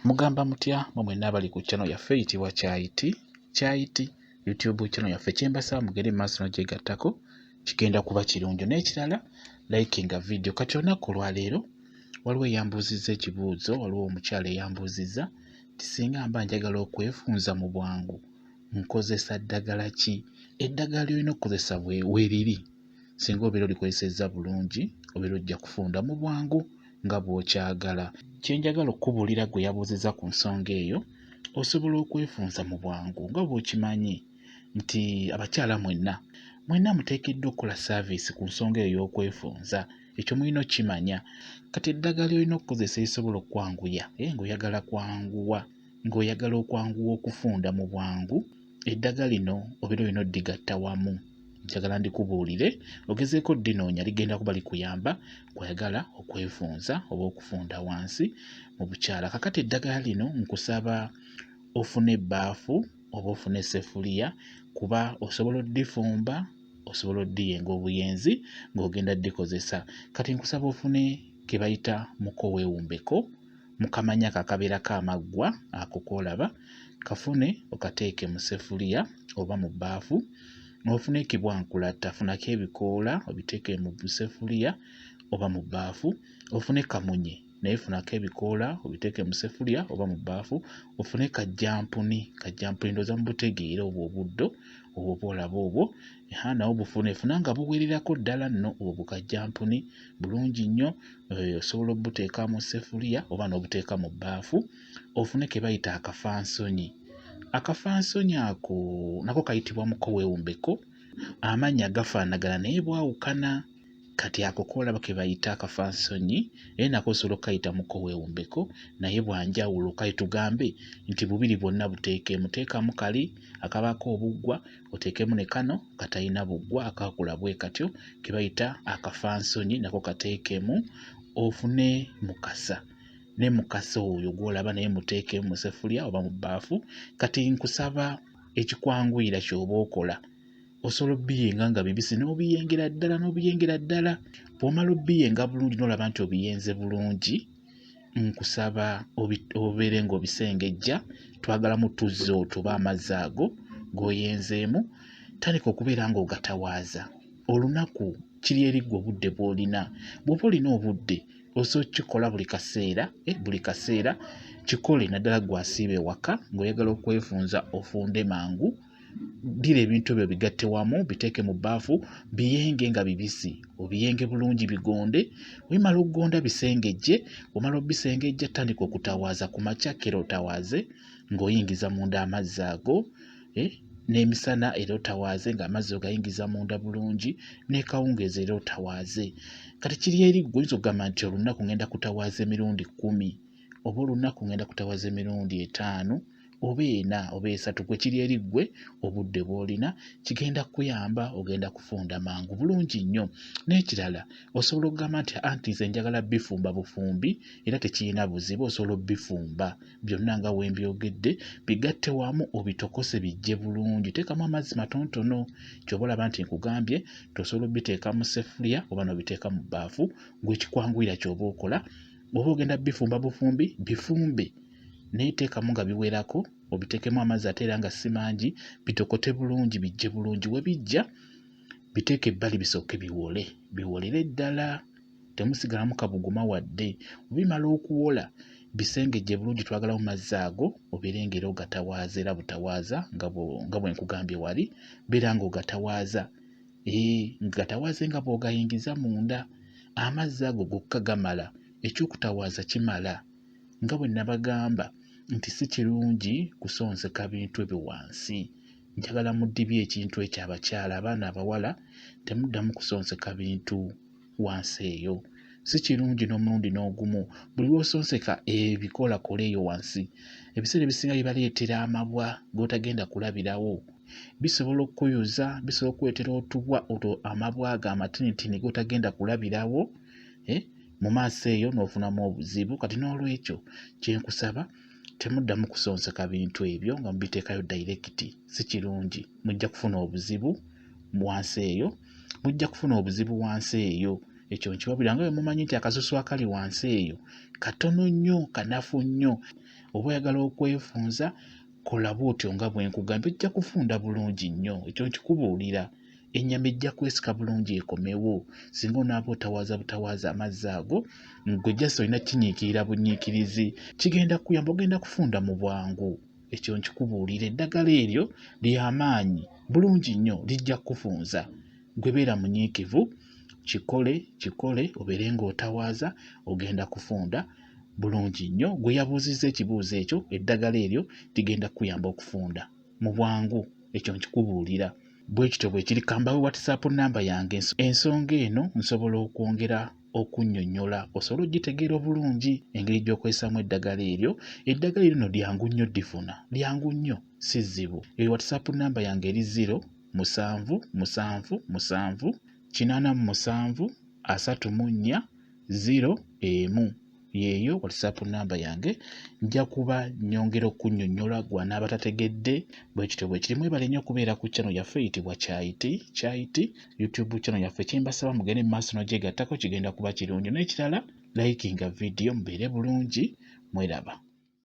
Mugamba mutya mwe nabali ku channel yaffe eyitibwa Kyayiti YouTube channel yaffe kyembasaba mugere maaso n'ogyegattako kigenda kuba kirungi n'ekirala likinga video. Kati olunaku lwaleero waliwo eyambuuzizza ekibuuzo, waliwo omukyala eyambuuzizza nti singa mba njagala okwefunza mu bwangu nkozesa ddagala ki? Eddagala ly'olina okukozesa weeriri singa obeera olikozesezza bulungi obeera ojja kufunda mu bwangu nga bw'okyagala. Kye njagala okubuulira gwe yabuuzizza ku nsonga eyo, osobola okwefunza mu bwangu nga bw'okimanyi nti abakyala mwenna muteekeddwa okukola saaviisi ku nsonga eyo y'okwefunza. Ekyo mulina okkimanya. Kati eddagala ly'olina okukozesa lisobola okwanguya ng'oyagala kwanguwa, ng'oyagala okwanguwa okufunda mu bwangu, eddagala lino obeera olina oddigatta wamu. Njagala ndikubuulire ogezeeko ddinoonya, ligenda kuba likuyamba kwayagala okwefunza oba okufunda wansi mu bukyala. Kakati eddagala lino nkusaba ofune ebbaafu oba ofune essefuliya kuba osobola oddifumba, osobola oddiyenga obuyenzi ng'ogenda ddikozesa. Kati nkusaba ofune ke bayita muko weewumbeko, mukamanya akabeerako amaggwa ako koolaba, kafune okateeke mu ssefuliya oba mu bbaafu. Ofune ekibwankulatta, funako ebikoola obiteeke mu ssefuliya oba mu bbaafu. Ofune kamunye naye funako ebikoola obiteeke mu ssefuliya oba mu bbaafu. Ofune kajjampuni ndowooza mubutegeera obwo obuddo obwo bw'olaba obwo, nawo bufune nga buwererako ddala nno obwo bukajjampuni bulungi nnyo. Osobola obuteeka mu ssefuliya oba n'obuteeka mu bbaafu. Ofune ke bayita akafansonyi. Akafansonyi ako nako kayitibwa muko weewumbeko, amannya gafaanagana naye bwawukana. Kati ako koolaba ke bayita akafansonyi nako osobola okukayita muko weewumbeko naye bwanjawulo. Kale tugambe nti bubiri bwonna buteekemu. Teekamu kali akabaako obuggwa, oteekemu ne kano katalina buggwa akaakula bwe katyo ke bayita akafansonyi, nako kateekemu. Ofune mukasa, ne mukasa oyo gw'olaba naye muteekemu mu ssefuliya oba mu bbaafu. Kati nkusaba ekikwanguyira ky'oba okola, osobola obbiyenga nga bibisi n'obiyengera ddala. Bw'omala obbiyenga bulungi n'olaba nti obiyenze bulungi, nkusaba obeere ng'obisengejja. Twagalamu tuzzi otuba amazzi ago g'oyenzeemu, tandika okubeera ng'ogatawaaza. Olunaku kiri eriggwe obudde bw'olina. Bw'oba olina obudde osobola okukikola buli kaseera. Kikole naddala gw'asiiba ewaka ng'oyagala okwefunza ofunde mangu. Ddira ebintu ebyo bigatte wamu, biteeke mu bbaafu, biyenge nga bibisi, obiyenge bulungi bigonde. Bw'imala okugonda bisengejje. Bw'omala obisengejja tandika okutawaaza ku makya, kera otawaaze ng'oyingiza munda amazzi ago, n'emisana era otawaaze ng'amazzi ogayingiza munda bulungi, n'ekawungeezi era otawaaze. Kati kiri eriggwe oyinza okugamba nti olunaku ngenda kutawaaza emirundi 10 oba olunaku ngenda kutawaaza emirundi 5 oba 4 oba 3. Gwe kiri eriggwe obudde bw'olina, kigenda kuyamba, ogenda kufunda mangu bulungi nnyo. N'ekirala osobola okugamba nti anti nze njagala bifumba bufumbi era tekirina buzibu. Osobola obbifumba byonna nga we mbyogedde, bigatte wamu obitokose bijje bulungi. Teekamu amazzi matonotono. Ky'oba olaba nti nkugambye tosobola obbiteeka mu ssefuliya oba n'obiteeka mu bbaafu. Gwe kikwanguyira ky'oba okola, bw'oba ogenda bifumba bufumbi, bifumbe naye teekamu nga biwerako, obiteekemu amazzi ate era nga si mangi, bitokote bulungi bijje bulungi. We bijja biteeke ebbali bisooke biwolere ddala, temusigalamu kabuguma wadde. Bimala okuwola bisengejje bulungi. Twagala mu mazzi ago obeere ng'era ogatawaaza era butawaaza nga bwe nkugambye wali, beera ng'ogatawaaza. Gatawaaze nga bw'ogayingiza munda. Amazzi ago gokka gamala, eky'okutawaaza kimala. Nga bwe nabagamba nti si kirungi kusonseka bintu ebyo wansi. Njagala muddibye ekintu ekyo abakyala, abaana abawala temuddamu kusonseka bintu wansi eyo. Si kirungi n'omulundi n'ogumu. Buli lw'osonseka ebikoolakola eyo wansi, ebiseera ebisinga bibaleetera amabwa g'otagenda kulabirawo. Bisobola okukuyuza, bisobola okukuleetera otubwa, amabwa ago amatinitini g'otagenda kulabirawo. Mu maaso eyo n'ofunamu obuzibu. Kati n'olwekyo kye nkusaba, temuddamu kusonseka bintu ebyo nga mubiteekayo dayirekiti. Si kirungi. Mujja kufuna obuzibu wansi eyo. ekyo nkiwabula nga bwe mumanyi nti akasusu akali wansi eyo katono nnyo kanafu nnyo. Oba oyagala okwefunza kola bw'otyo nga bwe nkugambye, ojja kufunda bulungi nnyo. Ekyo nkikubuulira, ennyama ejja kwesika bulungi ekomewo. Singa onaaba otawaaza butawaaza amazzi ago ggwe just olina kinyiikirira bunyiikirizi, kigenda kuyamba, ogenda kufunda mu bwangu. Ekyo nkikubuulira, eddagala eryo ly'amaanyi bulungi nnyo, lijja kukufunza. Gwe beera munyiikivu, kikole obeere ng'otawaaza, ogenda kufunda bulungi nnyo. Gwe yabuuzizza ekibuuzo ekyo, eddagala eryo ligenda kuyamba okufunda mu bwangu. Ekyo nkikubuulira. Bwe kityo bwe kiri, kambawe WhatsApp namba yange. Ensonga eno nsobola okwongera okunnyonnyola osobola ogitegeera obulungi engeri gy'okozesaamu eddagala eryo. Eddagala lino lyangu nnyo ddifuna, lyangu nnyo, si zzibu. WhatsApp namba yange eri 0777873401. Yeeyo WhatsApp namba yange. Nja kuba nnyongera okunnyonnyola gwe anaaba tategedde. Bwe kityo bwe kiri. Mwebale nnyo okubeera ku channel yaffe eyitibwa Kyayiti YouTube channel yaffe. Kyembasaba mugende mu maaso n'ogyegattako, kigenda kuba kirungi. N'ekirala likinga video, mubeere bulungi, mweraba.